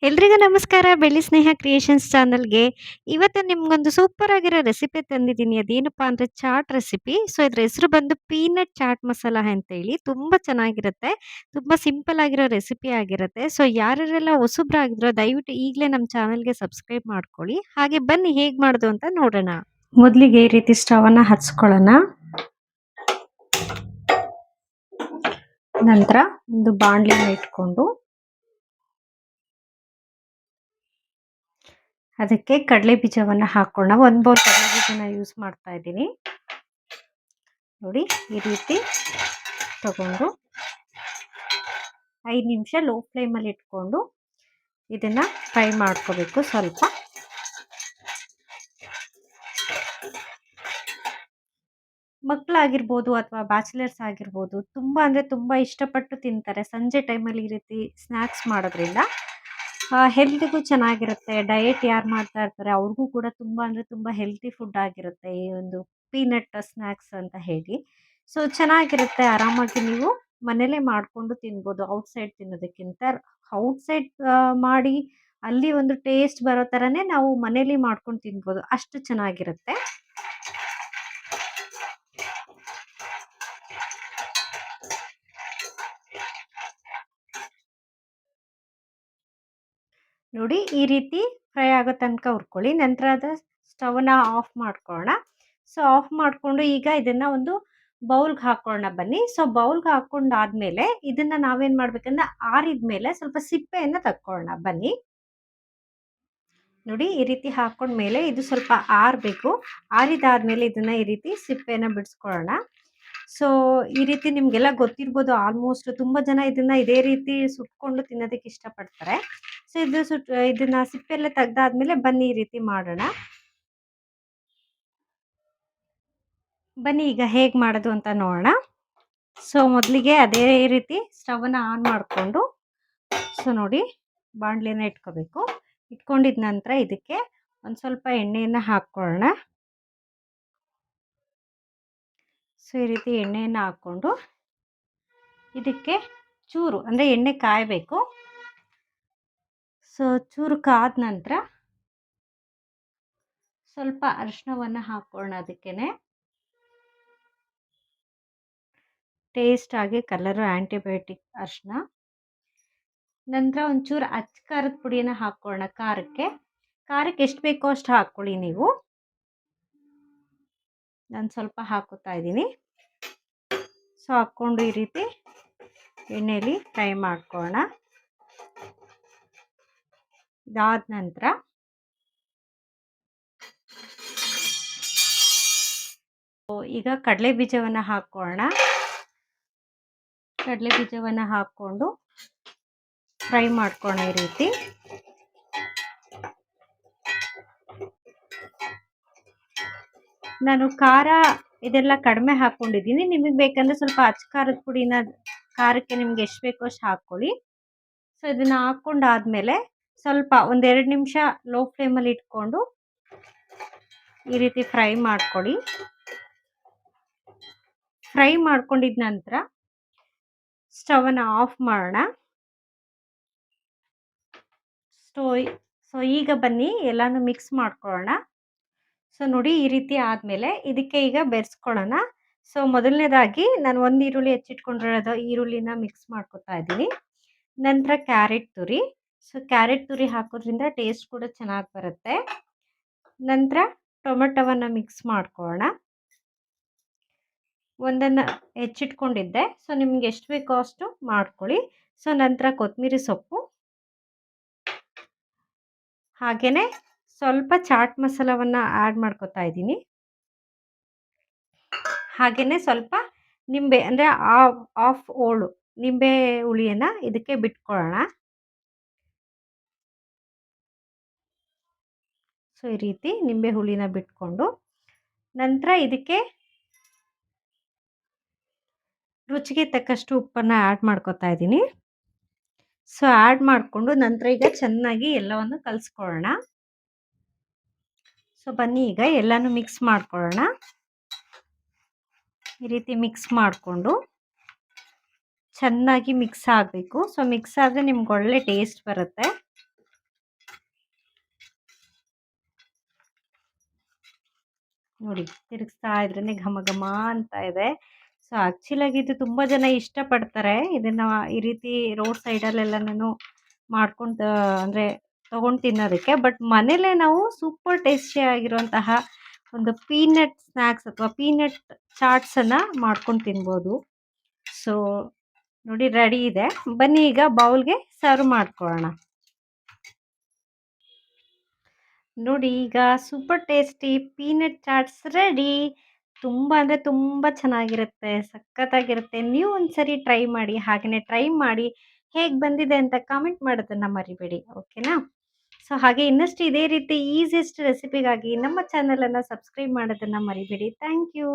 ಎಲ್ರಿಗೂ ನಮಸ್ಕಾರ. ಬೆಳ್ಳಿ ಸ್ನೇಹ ಕ್ರಿಯೇಷನ್ಸ್ ಚಾನಲ್‌ಗೆ. ಇವತ್ತು ನಿಮ್ಗೊಂದು ಸೂಪರ್ ಆಗಿರೋ ರೆಸಿಪಿ ತಂದಿದ್ದೀನಿ. ಅದೇನಪ್ಪಾ ಅಂದ್ರೆ ಚಾಟ್ ರೆಸಿಪಿ. ಸೊ ಇದ್ರ ಹೆಸರು ಬಂದು ಪೀನಟ್ ಚಾಟ್ ಮಸಾಲಾ ಅಂತೇಳಿ. ತುಂಬಾ ಚೆನ್ನಾಗಿರುತ್ತೆ. ತುಂಬಾ ಸಿಂಪಲ್ ಆಗಿರೋ ರೆಸಿಪಿ ಆಗಿರುತ್ತೆ. ಸೊ ಯಾರ್ಯಾರೆಲ್ಲ ಹೊಸಬ್ರಾಗಿದ್ರೋ ದಯವಿಟ್ಟು ಈಗಲೇ ನಮ್ಮ ಚಾನಲ್‌ಗೆ ಸಬ್ಸ್ಕ್ರೈಬ್ ಮಾಡ್ಕೊಳ್ಳಿ. ಹಾಗೆ ಬನ್ನಿ ಹೇಗ್ ಮಾಡೋದು ಅಂತ ನೋಡೋಣ. ಮೊದಲಿಗೆ ಈ ರೀತಿ ಸ್ಟವನ್ನ ಹಚ್ಕೊಳ್ಳೋಣ. ನಂತರ ಒಂದು ಬಾಣಲಿನ ಇಟ್ಕೊಂಡು ಅದಕ್ಕೆ ಕಡಲೆ ಬೀಜವನ್ನು ಹಾಕೋಣ. 1 ಬೌಲ್ ಕಡಲೆ ಬೀಜನ ಯೂಸ್ ಮಾಡ್ತಾ ಇದ್ದೀನಿ. ನೋಡಿ ಈ ರೀತಿ ತಗೊಂಡು 5 ನಿಮಿಷ ಲೋ ಫ್ಲೇಮಲ್ಲಿ ಇಟ್ಕೊಂಡು ಇದನ್ನ ಫ್ರೈ ಮಾಡ್ಕೋಬೇಕು. ಸ್ವಲ್ಪ ಮಕ್ಕಳಾಗಿರ್ಬೋದು ಅಥವಾ ಬ್ಯಾಚುಲರ್ಸ್ ಆಗಿರ್ಬೋದು, ತುಂಬ ಅಂದರೆ ತುಂಬ ಇಷ್ಟಪಟ್ಟು ತಿಂತಾರೆ. ಸಂಜೆ ಟೈಮಲ್ಲಿ ಈ ರೀತಿ ಸ್ನ್ಯಾಕ್ಸ್ ಮಾಡೋದ್ರಿಂದ ಹೆಲ್ತ್ಗೂ ಚೆನ್ನಾಗಿರುತ್ತೆ. ಡಯಟ್ ಯಾರು ಮಾಡ್ತಾ ಇರ್ತಾರೆ ಅವ್ರಿಗೂ ಕೂಡ ತುಂಬ ಅಂದರೆ ತುಂಬ ಹೆಲ್ತಿ ಫುಡ್ ಆಗಿರುತ್ತೆ ಈ ಒಂದು ಪೀನಟ್ ಸ್ನ್ಯಾಕ್ಸ್ ಅಂತ ಹೇಳಿ. ಸೊ ಚೆನ್ನಾಗಿರುತ್ತೆ. ಆರಾಮಾಗಿ ನೀವು ಮನೇಲೇ ಮಾಡಿಕೊಂಡು ತಿನ್ಬೋದು ಔಟ್ಸೈಡ್ ತಿನ್ನೋದಕ್ಕಿಂತ. ಔಟ್ಸೈಡ್ ಮಾಡಿ ಅಲ್ಲಿ ಒಂದು ಟೇಸ್ಟ್ ಬರೋ ಥರನೇ ನಾವು ಮನೇಲಿ ಮಾಡ್ಕೊಂಡು ತಿನ್ಬೋದು. ಅಷ್ಟು ಚೆನ್ನಾಗಿರುತ್ತೆ. ನೋಡಿ ಈ ರೀತಿ ಫ್ರೈ ಆಗೋ ತನಕ ಹುರ್ಕೊಳ್ಳಿ. ನಂತರ ಅದು ಸ್ಟವ್ನ ಆಫ್ ಮಾಡ್ಕೊಳ್ಳೋಣ. ಸೊ ಆಫ್ ಮಾಡಿಕೊಂಡು ಈಗ ಇದನ್ನು ಒಂದು ಬೌಲ್ಗೆ ಹಾಕೊಳ್ಳೋಣ ಬನ್ನಿ. ಸೊ ಬೌಲ್ಗೆ ಹಾಕೊಂಡಾದ್ಮೇಲೆ ಇದನ್ನು ನಾವೇನು ಮಾಡಬೇಕಂದ್ರೆ ಆರಿದ ಮೇಲೆ ಸ್ವಲ್ಪ ಸಿಪ್ಪೆಯನ್ನು ತಕ್ಕೊಳ್ಳೋಣ ಬನ್ನಿ. ನೋಡಿ ಈ ರೀತಿ ಹಾಕೊಂಡ್ಮೇಲೆ ಇದು ಸ್ವಲ್ಪ ಆರಬೇಕು. ಆರಿದಾದ್ಮೇಲೆ ಇದನ್ನು ಈ ರೀತಿ ಸಿಪ್ಪೆನ ಬಿಡಿಸ್ಕೊಳ್ಳೋಣ. ಸೊ ಈ ರೀತಿ ನಿಮಗೆಲ್ಲ ಗೊತ್ತಿರ್ಬೋದು. ಆಲ್ಮೋಸ್ಟ್ ತುಂಬ ಜನ ಇದನ್ನು ಇದೇ ರೀತಿ ಸುಟ್ಕೊಂಡು ತಿನ್ನೋದಕ್ಕೆ ಇಷ್ಟಪಡ್ತಾರೆ. ಸೊ ಇದನ್ನು ಸಿಪ್ಪೆಲ್ಲ ತೆಗ್ದಾದ್ಮೇಲೆ ಬನ್ನಿ ಈ ರೀತಿ ಮಾಡೋಣ. ಬನ್ನಿ ಈಗ ಹೇಗೆ ಮಾಡೋದು ಅಂತ ನೋಡೋಣ. ಸೊ ಮೊದಲಿಗೆ ಅದೇ ರೀತಿ ಸ್ಟವ್ನ ಆನ್ ಮಾಡಿಕೊಂಡು ಸೊ ನೋಡಿ ಬಾಣಲೆನ ಇಟ್ಕೋಬೇಕು. ಇಟ್ಕೊಂಡಿದ ನಂತರ ಇದಕ್ಕೆ ಒಂದು ಸ್ವಲ್ಪ ಎಣ್ಣೆಯನ್ನು ಹಾಕ್ಕೊಳ್ಳೋಣ. ಸೊ ಈ ರೀತಿ ಎಣ್ಣೆಯನ್ನು ಹಾಕ್ಕೊಂಡು ಇದಕ್ಕೆ ಚೂರು ಅಂದರೆ ಎಣ್ಣೆ ಕಾಯಬೇಕು. ಸೊ ಚೂರು ಕಾದ ನಂತರ ಸ್ವಲ್ಪ ಅರಿಶಿನವನ್ನು ಹಾಕ್ಕೊಳ್ಳೋಣ. ಅದಕ್ಕೇನೆ ಟೇಸ್ಟ್ ಆಗಿ ಕಲರು ಆ್ಯಂಟಿಬಯೋಟಿಕ್ ಅರಿಶಿನ. ನಂತರ ಒಂಚೂರು ಅಚ್ಚ ಖಾರದ ಪುಡಿಯನ್ನು ಹಾಕ್ಕೊಳ್ಳೋಣ. ಖಾರಕ್ಕೆ ಎಷ್ಟು ಬೇಕೋ ಅಷ್ಟು ಹಾಕ್ಕೊಳ್ಳಿ ನೀವು. ನಾನು ಸ್ವಲ್ಪ ಹಾಕೋತಾ ಇದ್ದೀನಿ. ಸೊ ಹಾಕ್ಕೊಂಡು ಈ ರೀತಿ ಎಣ್ಣೆಯಲ್ಲಿ ಫ್ರೈ ಮಾಡ್ಕೊಳ್ಳೋಣ. ಇದಾದ ನಂತರ ಈಗ ಕಡಲೆ ಬೀಜವನ್ನು ಹಾಕ್ಕೊಳ್ಳೋಣ. ಕಡಲೆ ಬೀಜವನ್ನು ಹಾಕ್ಕೊಂಡು ಫ್ರೈ ಮಾಡ್ಕೊಳ್ಳೋಣ ಈ ರೀತಿ. ನಾನು ಖಾರ ಇದೆಲ್ಲ ಕಡಿಮೆ ಹಾಕ್ಕೊಂಡಿದ್ದೀನಿ. ನಿಮಗೆ ಬೇಕಂದರೆ ಸ್ವಲ್ಪ ಅಚ್ಚ ಖಾರದ ಪುಡಿನ ಖಾರಕ್ಕೆ ನಿಮ್ಗೆ ಎಷ್ಟು ಬೇಕೋ ಅಷ್ಟು ಹಾಕ್ಕೊಳ್ಳಿ. ಸೊ ಇದನ್ನು ಹಾಕ್ಕೊಂಡಾದ್ಮೇಲೆ ಸ್ವಲ್ಪ 1-2 ನಿಮಿಷ ಲೋ ಫ್ಲೇಮಲ್ಲಿ ಇಟ್ಕೊಂಡು ಈ ರೀತಿ ಫ್ರೈ ಮಾಡ್ಕೊಳ್ಳಿ. ಫ್ರೈ ಮಾಡ್ಕೊಂಡಿದ ನಂತರ ಸ್ಟವನ್ನು ಆಫ್ ಮಾಡೋಣ. ಸೊ ಈಗ ಬನ್ನಿ ಎಲ್ಲನೂ ಮಿಕ್ಸ್ ಮಾಡ್ಕೊಳ್ಳೋಣ. ಸೊ ನೋಡಿ ಈ ರೀತಿ ಆದಮೇಲೆ ಇದಕ್ಕೆ ಈಗ ಬೆರೆಸ್ಕೊಳ್ಳೋಣ. ಸೊ ಮೊದಲನೇದಾಗಿ ನಾನು 1 ಈರುಳ್ಳಿ ಹೆಚ್ಚಿಟ್ಕೊಂಡಿರೋದು ಈರುಳ್ಳಿನ ಮಿಕ್ಸ್ ಮಾಡ್ಕೊತಾ ಇದ್ದೀನಿ. ನಂತರ ಕ್ಯಾರೆಟ್ ತುರಿ. ಸೊ ಕ್ಯಾರೆಟ್ ತುರಿ ಹಾಕೋದ್ರಿಂದ ಟೇಸ್ಟ್ ಕೂಡ ಚೆನ್ನಾಗಿ ಬರುತ್ತೆ. ನಂತರ ಟೊಮೆಟೊವನ್ನು ಮಿಕ್ಸ್ ಮಾಡ್ಕೊಳ್ಳೋಣ. ಒಂದನ್ನು ಹೆಚ್ಚಿಟ್ಕೊಂಡಿದ್ದೆ. ಸೊ ನಿಮ್ಗೆ ಎಷ್ಟು ಬೇಕೋ ಅಷ್ಟು ಮಾಡ್ಕೊಳ್ಳಿ. ಸೊ ನಂತರ ಕೊತ್ತಂಬರಿ ಸೊಪ್ಪು, ಹಾಗೆಯೇ ಸ್ವಲ್ಪ ಚಾಟ್ ಮಸಾಲವನ್ನು ಆ್ಯಡ್ ಮಾಡ್ಕೊತಾ ಇದ್ದೀನಿ. ಹಾಗೆಯೇ ಸ್ವಲ್ಪ ನಿಂಬೆ ಅಂದರೆ ಹಾಫ್ ಹೋಳು ನಿಂಬೆ ಹುಳಿಯನ್ನು ಇದಕ್ಕೆ ಬಿಟ್ಕೊಳ್ಳೋಣ. ಸೊ ಈ ರೀತಿ ನಿಂಬೆ ಹುಳಿನ ಬಿಟ್ಕೊಂಡು ನಂತರ ಇದಕ್ಕೆ ರುಚಿಗೆ ತಕ್ಕಷ್ಟು ಉಪ್ಪನ್ನು ಆ್ಯಡ್ ಮಾಡ್ಕೊತಾ ಇದ್ದೀನಿ. ಸೊ ಆ್ಯಡ್ ಮಾಡಿಕೊಂಡು ನಂತರ ಈಗ ಚೆನ್ನಾಗಿ ಎಲ್ಲವನ್ನು ಕಲಿಸ್ಕೊಳ್ಳೋಣ. ಸೊ ಬನ್ನಿ ಈಗ ಎಲ್ಲನೂ ಮಿಕ್ಸ್ ಮಾಡ್ಕೊಳ್ಳೋಣ. ಈ ರೀತಿ ಮಿಕ್ಸ್ ಮಾಡಿಕೊಂಡು ಚೆನ್ನಾಗಿ ಮಿಕ್ಸ್ ಆಗಬೇಕು. ಸೊ ಮಿಕ್ಸ್ ಆದರೆ ನಿಮ್ಗೆ ಒಳ್ಳೆ ಟೇಸ್ಟ್ ಬರುತ್ತೆ. ನೋಡಿ ತಿರುಗಿಸ್ತಾ ಇದ್ರೇನೆ ಘಮ ಘಮ ಅಂತ ಇದೆ. ಸೊ ಆಕ್ಚುಲಾಗಿ ಇದು ತುಂಬ ಜನ ಇಷ್ಟಪಡ್ತಾರೆ. ಇದನ್ನ ಈ ರೀತಿ ರೋಡ್ ಸೈಡಲ್ಲೆಲ್ಲನೂ ಮಾಡ್ಕೊಂಡು ಅಂದರೆ ತಗೊಂಡು ತಿನ್ನೋದಕ್ಕೆ. ಬಟ್ ಮನೇಲೇ ನಾವು ಸೂಪರ್ ಟೇಸ್ಟಿ ಆಗಿರುವಂತಹ ಒಂದು ಪೀನಟ್ ಸ್ನ್ಯಾಕ್ಸ್ ಅಥವಾ ಪೀನಟ್ ಚಾಟ್ಸನ್ನು ಮಾಡ್ಕೊಂಡು ತಿನ್ಬೋದು. ಸೊ ನೋಡಿ ರೆಡಿ ಇದೆ. ಬನ್ನಿ ಈಗ ಬೌಲ್ಗೆ ಸರ್ವ್ ಮಾಡ್ಕೊಳ್ಳೋಣ. ನೋಡಿ ಈಗ super tasty peanut chaats ready. ತುಂಬ ಅಂದರೆ ತುಂಬ ಚೆನ್ನಾಗಿರುತ್ತೆ, ಸಖತ್ತಾಗಿರುತ್ತೆ. ನೀವು ಒಂದ್ಸರಿ ಟ್ರೈ ಮಾಡಿ. ಹಾಗೆಯೇ ಟ್ರೈ ಮಾಡಿ ಹೇಗೆ ಬಂದಿದೆ ಅಂತ ಕಾಮೆಂಟ್ ಮಾಡೋದನ್ನು ಮರಿಬೇಡಿ. ಓಕೆನಾ? ಸೊ ಹಾಗೆ ಇನ್ನಷ್ಟು ಇದೇ ರೀತಿ ಈಸಿಯೆಸ್ಟ್ ರೆಸಿಪಿಗಾಗಿ ನಮ್ಮ ಚಾನಲನ್ನು ಸಬ್ಸ್ಕ್ರೈಬ್ ಮಾಡೋದನ್ನು ಮರಿಬೇಡಿ. Thank you.